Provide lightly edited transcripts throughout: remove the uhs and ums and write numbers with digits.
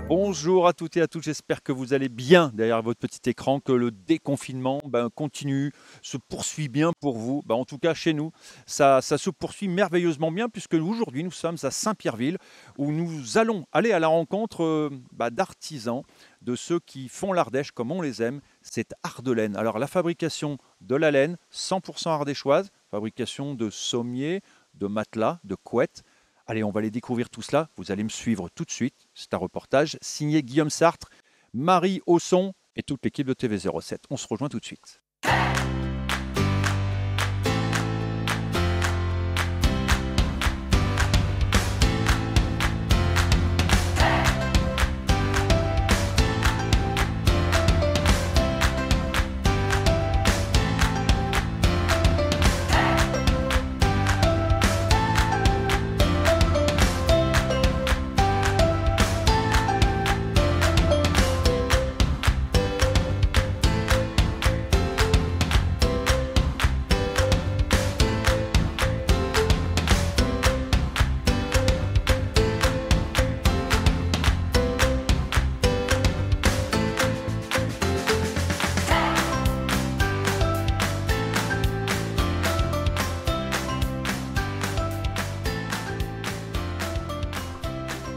Bonjour à toutes et à tous, j'espère que vous allez bien derrière votre petit écran, que le déconfinement continue, se poursuit bien pour vous. En tout cas, chez nous, ça se poursuit merveilleusement bien puisque aujourd'hui, nous sommes à Saint-Pierreville où nous allons aller à la rencontre d'artisans, de ceux qui font l'Ardèche comme on les aime, c'est Ardelaine. Alors la fabrication de la laine 100% ardéchoise, fabrication de sommiers, de matelas, de couettes. Allez, on va aller découvrir tout cela. Vous allez me suivre tout de suite. C'est un reportage signé Guillaume Sartre, Marie Hausson et toute l'équipe de TV07. On se rejoint tout de suite.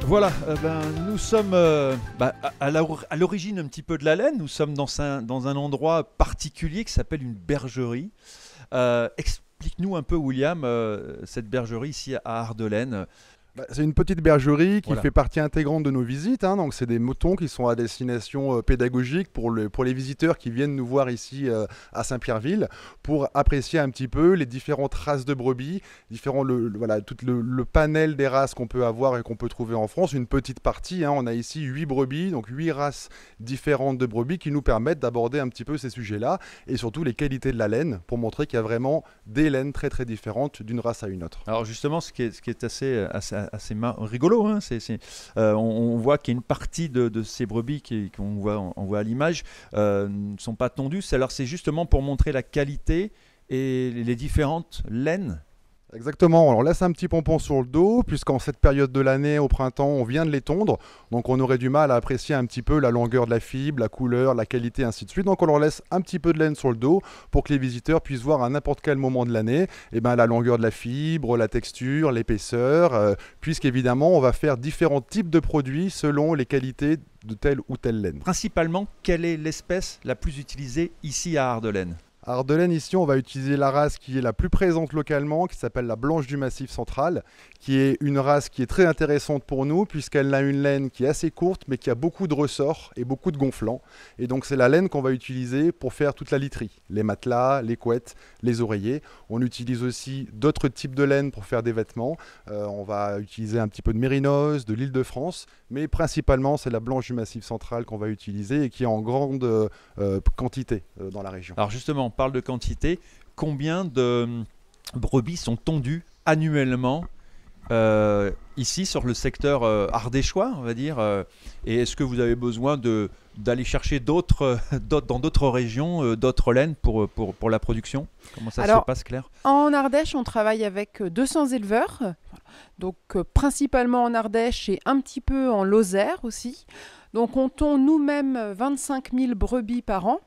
Voilà, nous sommes à l'origine un petit peu de la laine. Nous sommes dans un endroit particulier qui s'appelle une bergerie. Explique-nous un peu, William, cette bergerie ici à Ardelaine. C'est une petite bergerie qui Voilà. fait partie intégrante de nos visites. Donc, c'est des moutons qui sont à destination pédagogique pour les visiteurs qui viennent nous voir ici à Saint-Pierreville pour apprécier un petit peu les différentes races de brebis, tout le panel des races qu'on peut avoir et qu'on peut trouver en France. Une petite partie, on a ici 8 brebis, donc 8 races différentes de brebis qui nous permettent d'aborder un petit peu ces sujets-là et surtout les qualités de la laine pour montrer qu'il y a vraiment des laines très très différentes d'une race à une autre. Alors justement, ce qui est assez rigolo, on voit qu'il y a une partie de ces brebis qu'on voit à l'image ne sont pas tondues. Alors c'est justement pour montrer la qualité et les différentes laines. Exactement, on leur laisse un petit pompon sur le dos, puisqu'en cette période de l'année, au printemps, on vient de les tondre, donc on aurait du mal à apprécier un petit peu la longueur de la fibre, la couleur, la qualité, ainsi de suite. Donc on leur laisse un petit peu de laine sur le dos pour que les visiteurs puissent voir à n'importe quel moment de l'année la longueur de la fibre, la texture, l'épaisseur, puisqu'évidemment on va faire différents types de produits selon les qualités de telle ou telle laine. Principalement, quelle est l'espèce la plus utilisée ici à Ardelaine ? À Ardelaine, ici, on va utiliser la race qui est la plus présente localement, qui s'appelle la blanche du Massif central, qui est une race qui est très intéressante pour nous, puisqu'elle a une laine qui est assez courte, mais qui a beaucoup de ressorts et beaucoup de gonflants. Et donc, c'est la laine qu'on va utiliser pour faire toute la literie, les matelas, les couettes, les oreillers. On utilise aussi d'autres types de laine pour faire des vêtements. On va utiliser un petit peu de mérinos, de l'Île-de-France, mais principalement, c'est la blanche du Massif central qu'on va utiliser et qui est en grande quantité dans la région. Alors justement, on parle de quantité. Combien de brebis sont tondues annuellement ici sur le secteur ardéchois, on va dire et est-ce que vous avez besoin d'aller chercher dans d'autres régions, d'autres laines pour la production ? Comment ça se passe, Claire ? En Ardèche, on travaille avec 200 éleveurs, donc principalement en Ardèche et un petit peu en Lozère aussi. Donc on tond nous-mêmes 25 000 brebis par an,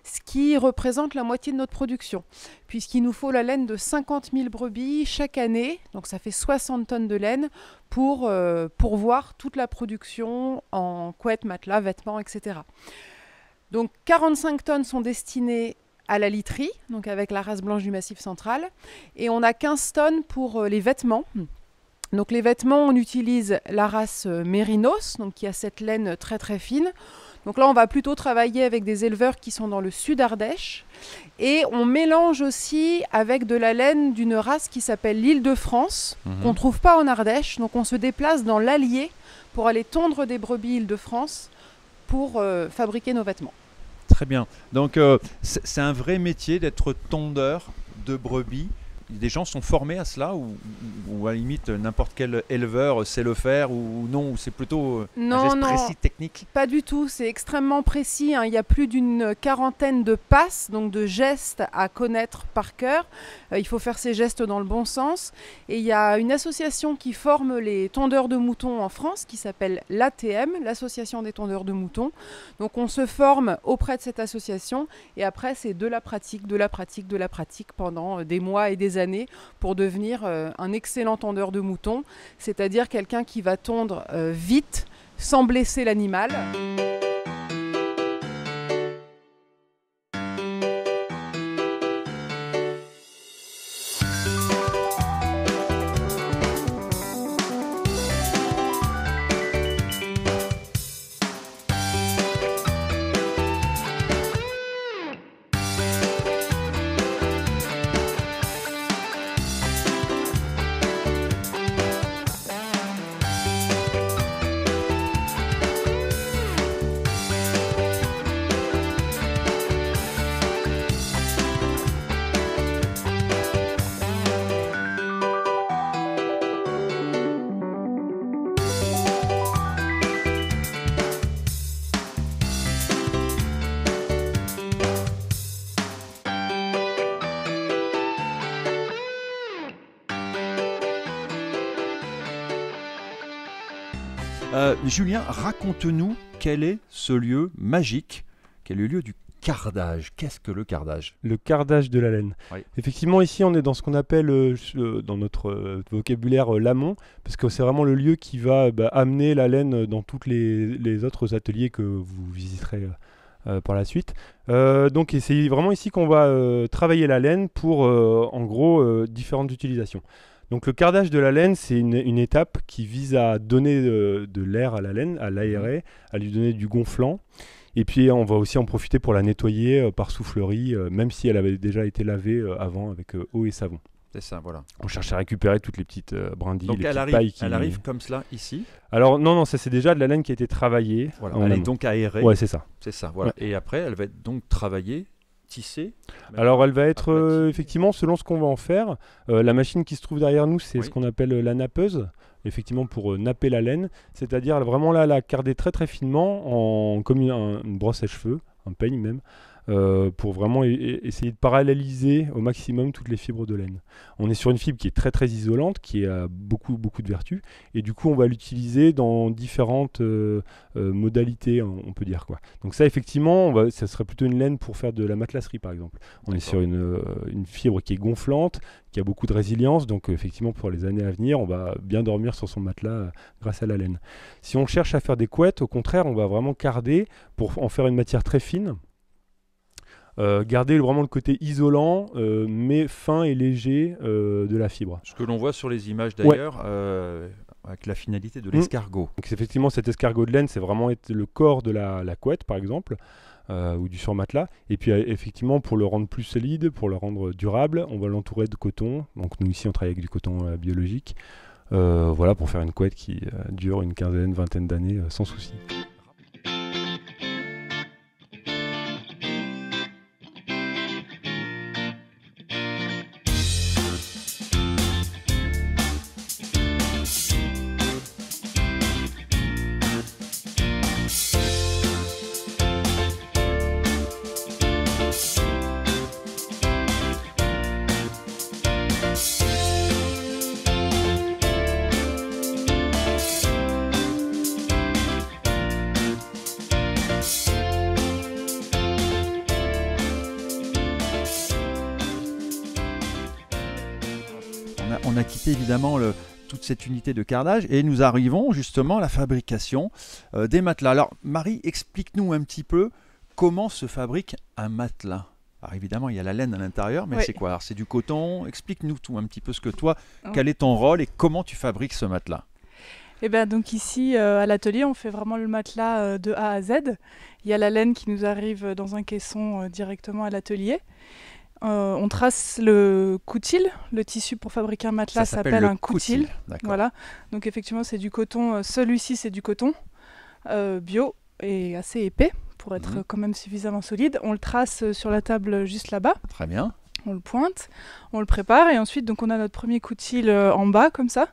ce qui représente la moitié de notre production, puisqu'il nous faut la laine de 50 000 brebis chaque année, donc ça fait 60 tonnes de laine pour pourvoir toute la production en couettes, matelas, vêtements, etc. Donc 45 tonnes sont destinées à la literie, donc avec la race blanche du Massif central, et on a 15 tonnes pour les vêtements. Donc les vêtements, on utilise la race Mérinos, donc qui a cette laine très très fine. Donc là, on va plutôt travailler avec des éleveurs qui sont dans le sud Ardèche. Et on mélange aussi avec de la laine d'une race qui s'appelle l'Île-de-France, qu'on ne trouve pas en Ardèche. Donc on se déplace dans l'Allier pour aller tondre des brebis Île-de-France pour fabriquer nos vêtements. Très bien. Donc c'est un vrai métier d'être tondeur de brebis. des gens sont formés à cela ou à la limite n'importe quel éleveur sait le faire ou non, ou c'est plutôt un geste précis, technique? Pas du tout, c'est extrêmement précis, hein. Il y a plus d'une quarantaine de passes, donc de gestes à connaître par cœur. Il faut faire ces gestes dans le bon sens. Et il y a une association qui forme les tondeurs de moutons en France qui s'appelle l'ATM, l'Association des tondeurs de moutons. Donc on se forme auprès de cette association et après c'est de la pratique pendant des mois et des années pour devenir un excellent tondeur de moutons, c'est-à-dire quelqu'un qui va tondre vite sans blesser l'animal. Julien, raconte-nous quel est ce lieu magique, quel est le lieu du cardage. Qu'est-ce que le cardage? Le cardage de la laine. Oui. Effectivement, ici, on est dans ce qu'on appelle, dans notre vocabulaire, l'amont, parce que c'est vraiment le lieu qui va amener la laine dans tous les autres ateliers que vous visiterez par la suite. Donc, et c'est vraiment ici qu'on va travailler la laine pour, en gros, différentes utilisations. Donc le cardage de la laine, c'est une étape qui vise à donner de l'air à la laine, à l'aérer, à lui donner du gonflant. Et puis on va aussi en profiter pour la nettoyer par soufflerie, même si elle avait déjà été lavée avant avec eau et savon. C'est ça, voilà. On cherche à récupérer toutes les petites brindilles, donc les petites pailles qui... elle arrive comme cela ici? Alors non, ça c'est déjà de la laine qui a été travaillée. Voilà. Elle est donc aérée. Ouais, c'est ça. C'est ça, voilà. Ouais. Et après, elle va être donc travaillée, tissée. Alors elle va être effectivement selon ce qu'on va en faire. La machine qui se trouve derrière nous, c'est ce qu'on appelle la nappeuse, effectivement pour napper la laine, c'est-à-dire vraiment là la carder très très finement comme une brosse à cheveux, un peigne même, pour vraiment essayer de paralléliser au maximum toutes les fibres de laine. On est sur une fibre qui est très très isolante, qui a beaucoup de vertus, et du coup on va l'utiliser dans différentes modalités, on peut dire quoi. Donc ça effectivement, ça serait plutôt une laine pour faire de la matelasserie par exemple. On est sur une fibre qui est gonflante, qui a beaucoup de résilience, donc effectivement pour les années à venir, on va bien dormir sur son matelas grâce à la laine. Si on cherche à faire des couettes, au contraire, on va vraiment carder pour en faire une matière très fine. Garder vraiment le côté isolant, mais fin et léger de la fibre. Ce que l'on voit sur les images d'ailleurs, avec la finalité de l'escargot. Donc effectivement, cet escargot de laine, c'est vraiment le corps de la couette, par exemple, ou du surmatelas. Et puis effectivement, pour le rendre plus solide, pour le rendre durable, on va l'entourer de coton. Donc nous ici, on travaille avec du coton biologique. Voilà, pour faire une couette qui dure une quinzaine, vingtaine d'années sans souci. On a quitté évidemment toute cette unité de cardage et nous arrivons justement à la fabrication des matelas. Alors Marie, explique-nous un petit peu comment se fabrique un matelas. Alors évidemment, il y a la laine à l'intérieur, mais c'est quoi? Alors c'est du coton. Explique-nous tout un petit peu ce que toi, quel est ton rôle et comment tu fabriques ce matelas? Eh bien, donc ici à l'atelier, on fait vraiment le matelas de A à Z. Il y a la laine qui nous arrive dans un caisson directement à l'atelier. On trace le coutil, le tissu pour fabriquer un matelas s'appelle un coutil. Voilà. Donc effectivement c'est du coton, celui-ci c'est du coton bio et assez épais pour être quand même suffisamment solide. On le trace sur la table juste là-bas. Très bien. On le pointe, on le prépare et ensuite donc on a notre premier coutil en bas comme ça.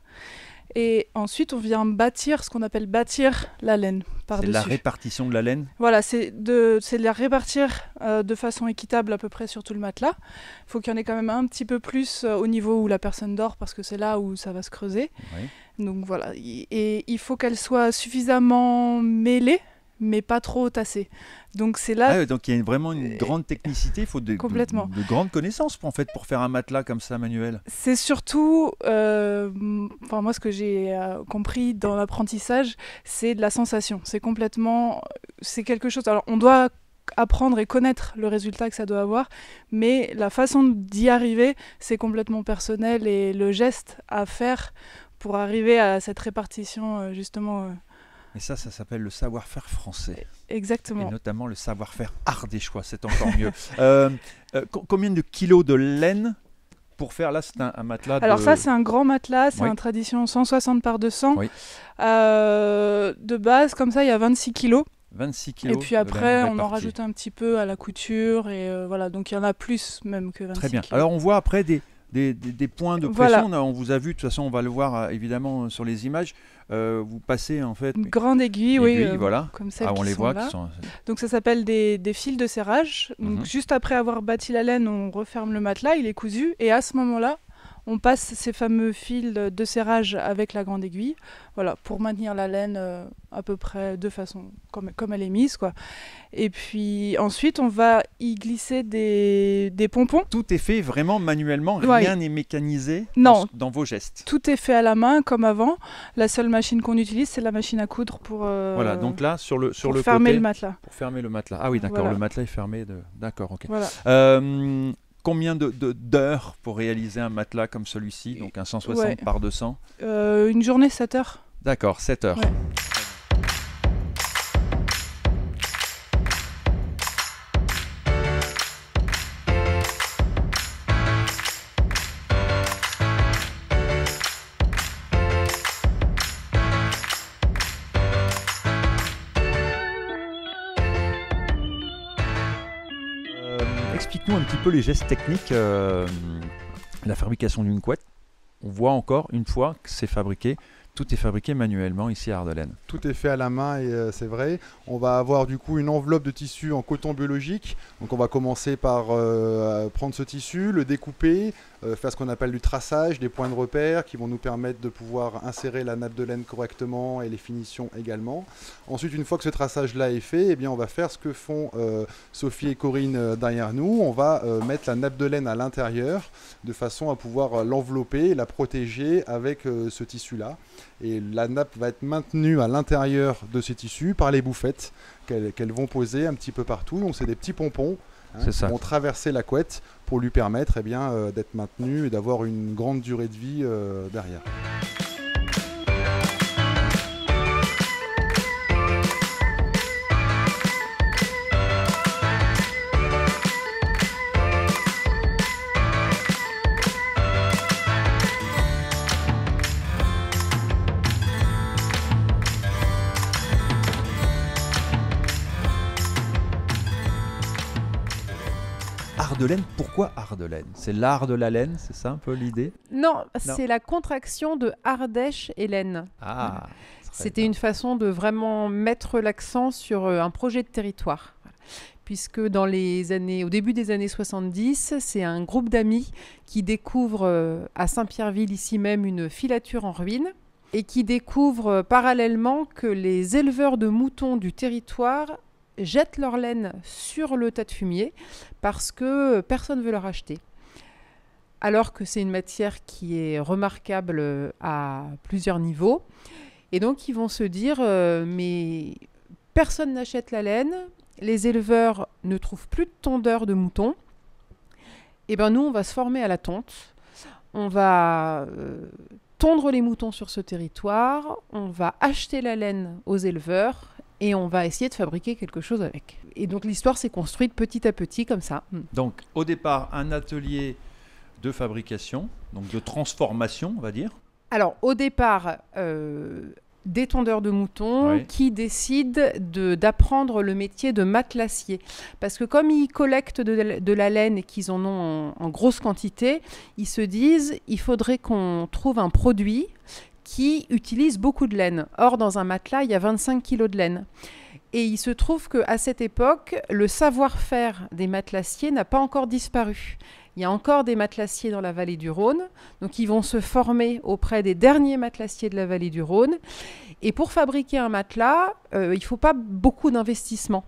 Et ensuite on vient bâtir ce qu'on appelle bâtir la laine par-dessus. C'est la répartition de la laine? Voilà, c'est de la répartir de façon équitable à peu près sur tout le matelas. Il faut qu'il y en ait quand même un petit peu plus au niveau où la personne dort parce que c'est là où ça va se creuser. Oui. Donc voilà, et il faut qu'elle soit suffisamment mêlée, mais pas trop tassée. Donc c'est là... Donc il y a vraiment une grande technicité, il faut de grandes connaissances pour faire un matelas comme ça manuel. C'est surtout, moi ce que j'ai compris dans l'apprentissage, c'est de la sensation. C'est quelque chose... Alors on doit apprendre et connaître le résultat que ça doit avoir, mais la façon d'y arriver, c'est complètement personnel et le geste à faire pour arriver à cette répartition justement... Et ça s'appelle le savoir-faire français. Exactement. Et notamment le savoir-faire ardéchois, c'est encore mieux. Combien de kilos de laine pour faire, là c'est un matelas Alors ça c'est un grand matelas, c'est un tradition 160 par 200. Oui. De base, comme ça, il y a 26 kilos. 26 kilos. Et puis après, on en rajoute un petit peu à la couture. Et voilà, donc il y en a plus même que 26 Très bien. kilos. Alors on voit après des points de pression. On vous a vu, de toute façon on va le voir évidemment sur les images. Vous passez en fait une grande aiguille, voilà. Comme celle on qui les sont voit là. qui sont... Donc ça s'appelle des fils de serrage. Donc juste après avoir bâti la laine, on referme le matelas, il est cousu, et à ce moment-là, on passe ces fameux fils de serrage avec la grande aiguille, voilà, pour maintenir la laine à peu près de façon comme elle est mise, quoi. Et puis ensuite, on va y glisser des pompons. Tout est fait vraiment manuellement, Ouais. rien n'est mécanisé dans vos gestes. Tout est fait à la main comme avant. La seule machine qu'on utilise, c'est la machine à coudre pour voilà, donc là sur le fermer côté, le matelas. Pour fermer le matelas. Ah oui, d'accord, Voilà. le matelas est fermé. D'accord, ok. Voilà. Combien d'heures pour réaliser un matelas comme celui-ci, donc un 160 par 200? Une journée, 7 heures. D'accord, 7 heures. Ouais. Explique-nous un petit peu les gestes techniques, la fabrication d'une couette. On voit encore une fois que c'est fabriqué, tout est fabriqué manuellement ici à Ardelaine. Tout est fait à la main et c'est vrai. On va avoir du coup une enveloppe de tissu en coton biologique. Donc on va commencer par prendre ce tissu, le découper, faire ce qu'on appelle du traçage, des points de repère qui vont nous permettre de pouvoir insérer la nappe de laine correctement et les finitions également. Ensuite, une fois que ce traçage-là est fait, eh bien, on va faire ce que font Sophie et Corinne derrière nous. On va mettre la nappe de laine à l'intérieur de façon à pouvoir l'envelopper et la protéger avec ce tissu-là. Et la nappe va être maintenue à l'intérieur de ces tissus par les bouffettes qu'elles vont poser un petit peu partout. Donc c'est des petits pompons qui vont traverser la couette pour lui permettre d'être maintenue et d'avoir une grande durée de vie derrière. Ardelaine, pourquoi Ardelaine? C'est l'art de la laine, c'est ça un peu l'idée? Non, c'est la contraction de Ardèche et laine. Ah, c'était une façon de vraiment mettre l'accent sur un projet de territoire. Puisque au début des années 70, c'est un groupe d'amis qui découvre à Saint-Pierreville, ici même, une filature en ruine et qui découvre parallèlement que les éleveurs de moutons du territoire jettent leur laine sur le tas de fumier parce que personne ne veut leur acheter. Alors que c'est une matière qui est remarquable à plusieurs niveaux. Et donc, ils vont se dire, mais personne n'achète la laine, les éleveurs ne trouvent plus de tondeurs de moutons. Et bien, nous, on va se former à la tonte. On va tondre les moutons sur ce territoire, on va acheter la laine aux éleveurs et on va essayer de fabriquer quelque chose avec. Et donc l'histoire s'est construite petit à petit comme ça. Donc au départ, un atelier de fabrication, donc de transformation, on va dire. Alors au départ, des tondeurs de moutons qui décident d'apprendre le métier de matelassier. Parce que comme ils collectent de la laine et qu'ils en ont en grosse quantité, ils se disent il faudrait qu'on trouve un produit qui utilise beaucoup de laine. Or, dans un matelas, il y a 25 kg de laine. Et il se trouve qu'à cette époque, le savoir-faire des matelassiers n'a pas encore disparu. Il y a encore des matelassiers dans la vallée du Rhône, donc ils vont se former auprès des derniers matelassiers de la vallée du Rhône. Et pour fabriquer un matelas, il ne faut pas beaucoup d'investissement.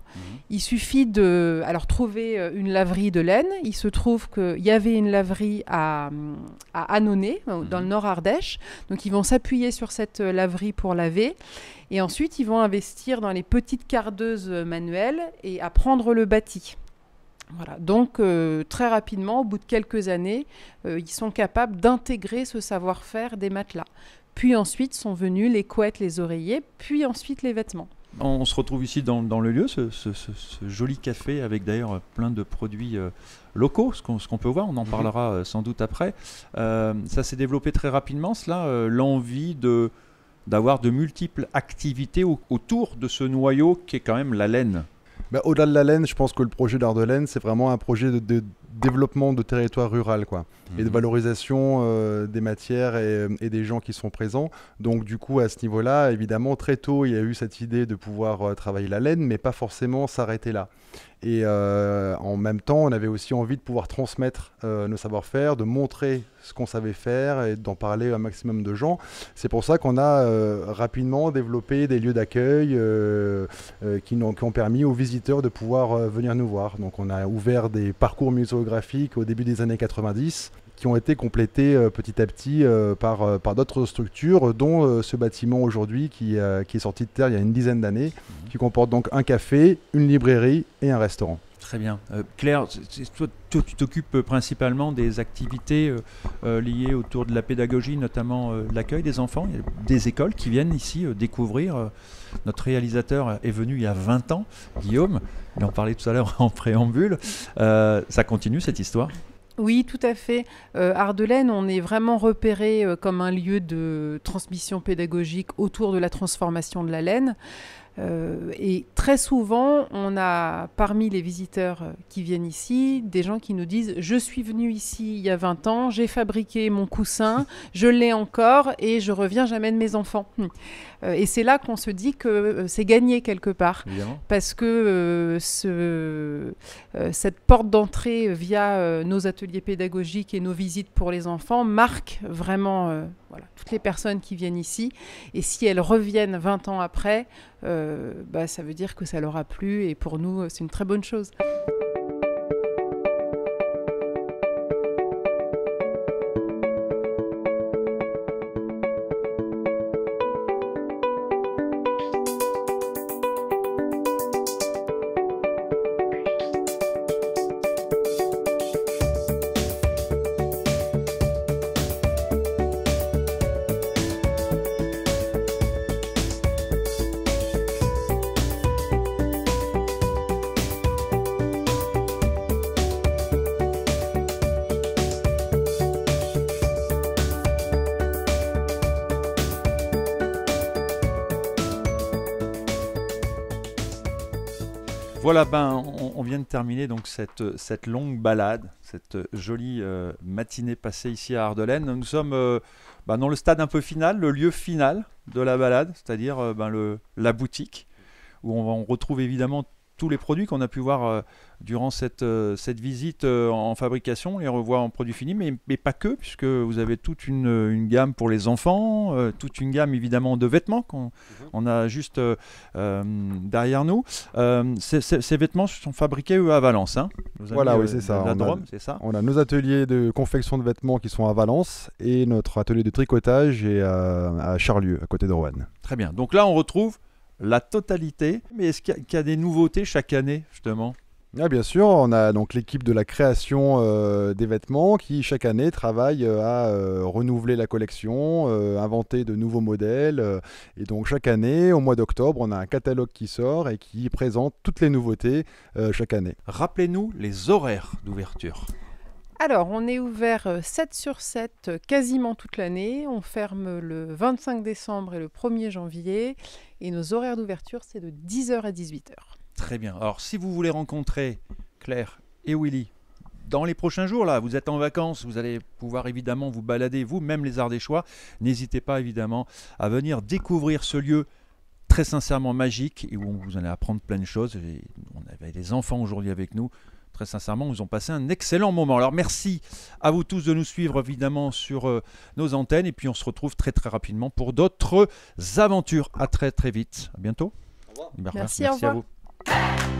Il suffit de trouver une laverie de laine. Il se trouve qu'il y avait une laverie à Annonay, dans le Nord Ardèche. Donc ils vont s'appuyer sur cette laverie pour laver. Et ensuite, ils vont investir dans les petites cardeuses manuelles et apprendre le bâti. Voilà. Donc, très rapidement, au bout de quelques années, ils sont capables d'intégrer ce savoir-faire des matelas. Puis ensuite sont venus les couettes, les oreillers, puis ensuite les vêtements. On se retrouve ici dans le lieu, ce joli café avec d'ailleurs plein de produits locaux, ce qu'on peut voir, on en parlera sans doute après. Ça s'est développé très rapidement, cela, l'envie d'avoir de multiples activités autour de ce noyau qui est quand même la laine. Au-delà de la laine, je pense que le projet d'Ardelaine, c'est vraiment un projet de développement de territoire rural, quoi, et de valorisation des matières et des gens qui sont présents. Donc du coup, à ce niveau-là, évidemment, très tôt, il y a eu cette idée de pouvoir travailler la laine, mais pas forcément s'arrêter là. Et en même temps, on avait aussi envie de pouvoir transmettre nos savoir-faire, de montrer ce qu'on savait faire et d'en parler à un maximum de gens. C'est pour ça qu'on a rapidement développé des lieux d'accueil qui ont permis aux visiteurs de pouvoir venir nous voir. Donc on a ouvert des parcours muséographiques au début des années 90 qui ont été complétés petit à petit par d'autres structures, dont ce bâtiment aujourd'hui qui est sorti de terre il y a une dizaine d'années, qui comporte donc un café, une librairie et un restaurant. Très bien. Claire, toi, tu t'occupes principalement des activités liées autour de la pédagogie, notamment l'accueil des enfants. Il y a des écoles qui viennent ici découvrir. Notre réalisateur est venu il y a 20 ans, Guillaume, il en parlait tout à l'heure en préambule. Ça continue cette histoire ? Oui, tout à fait. Ardelaine, on est vraiment repéré comme un lieu de transmission pédagogique autour de la transformation de la laine. Et très souvent, on a parmi les visiteurs qui viennent ici, des gens qui nous disent « Je suis venu ici il y a 20 ans, j'ai fabriqué mon coussin, je l'ai encore et je reviens, j'amène mes enfants. » Et c'est là qu'on se dit que c'est gagné quelque part. Évidemment. Parce que cette porte d'entrée via nos ateliers pédagogiques et nos visites pour les enfants marque vraiment toutes les personnes qui viennent ici. Et si elles reviennent 20 ans après, ça veut dire que ça leur a plu et pour nous, c'est une très bonne chose. Voilà, on vient de terminer donc cette longue balade, cette jolie matinée passée ici à Ardelaine. Nous sommes dans le stade un peu final, le lieu final de la balade, c'est-à-dire la boutique, où on retrouve évidemment tous les produits qu'on a pu voir durant cette visite en fabrication. On les revoit en produits finis, mais pas que, puisque vous avez toute une gamme pour les enfants, toute une gamme évidemment de vêtements qu'on a juste derrière nous. Ces vêtements sont fabriqués à Valence. Hein, voilà, oui, c'est ça. C'est ça. On a nos ateliers de confection de vêtements qui sont à Valence et notre atelier de tricotage est à Charlieu, à côté de Roanne. Très bien. Donc là, on retrouve la totalité. Mais est-ce qu'il y a des nouveautés chaque année, justement ? Ah, bien sûr, on a donc l'équipe de la création des vêtements qui chaque année travaille à renouveler la collection, inventer de nouveaux modèles. Et donc chaque année, au mois d'octobre, on a un catalogue qui sort et qui présente toutes les nouveautés chaque année. Rappelez-nous les horaires d'ouverture. Alors, on est ouvert 7 sur 7 quasiment toute l'année. On ferme le 25 décembre et le 1er janvier. Et nos horaires d'ouverture, c'est de 10h à 18h. Très bien. Alors, si vous voulez rencontrer Claire et Willy dans les prochains jours, là, vous êtes en vacances, vous allez pouvoir évidemment vous balader, vous, même les Ardéchois. N'hésitez pas évidemment à venir découvrir ce lieu très sincèrement magique et où vous allez apprendre plein de choses. Et on avait des enfants aujourd'hui avec nous. Très sincèrement, nous ont passé un excellent moment. Alors merci à vous tous de nous suivre évidemment sur nos antennes et puis on se retrouve très très rapidement pour d'autres aventures. À très très vite. À bientôt. Merci, au revoir. À vous.